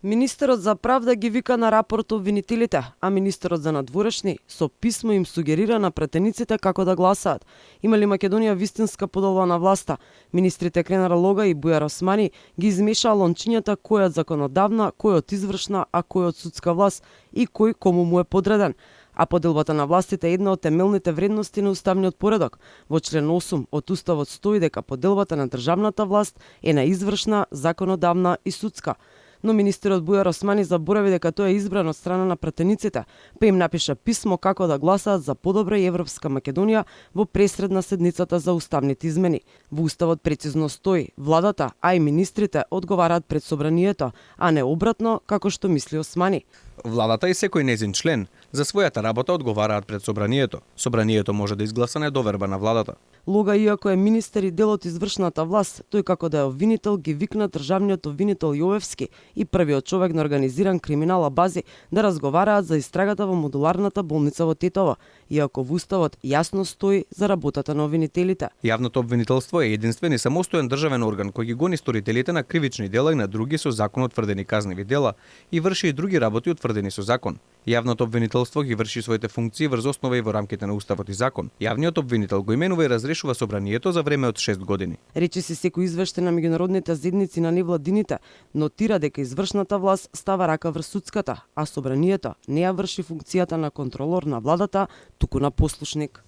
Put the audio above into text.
Министерот за правда ги вика на рапорт обвинителите, а министерот за надворешни со писмо им сугерира на претениците како да гласаат. Има ли Македонија вистинска подолба на власта? Министрите Кренара Лога и Бујар Османи ги измешаа лончињата кој од законодавна, кој од извршна, а кој од судска власт и кој кому му е подреден. А поделбата на властите е една од темелните вредности на уставниот поредок. Во член 8 од уставот стои дека поделбата на државната власт е на извршна, законодавна и судска. Но министерот Бујар Османи заборави дека тој е избран од страна на пратениците, па им напиша писмо како да гласаат за подобра и европска Македонија во пресред на седницата за уставните измени. Во уставот прецизно стои, владата, а и министрите одговараат пред собранието, а не обратно како што мисли Османи. Владата и секој незин член за својата работа одговараат пред собранието. Собранието може да изгласа недоверба на владата. Лога, иако е министер и дел од извршната власт, тој како да е обвинител ги викна државниот обвинител Јовевски и првиот човек на организиран криминал Абази да разговараат за истрагата во модуларната болница во Тетово, иако во уставот јасно стои за работата на обвинителите. Јавното обвинителство е единствен и самостоен државен орган кој ги гони сторителите на кривични дела и на други со закон утврдени казневи дела и врши и други работи утврдени со закон. Јавното обвинителство ги врши своите функции врз основа и во рамките на уставот и закон. Јавниот обвинител го именува и разрешува собранието за време од 6 години. Речи се секој извештај на меѓународните заедници на невладините нотира дека извршната власт става рака врз судската, а собранието не ја врши функцијата на контролор на владата, туку на послушник.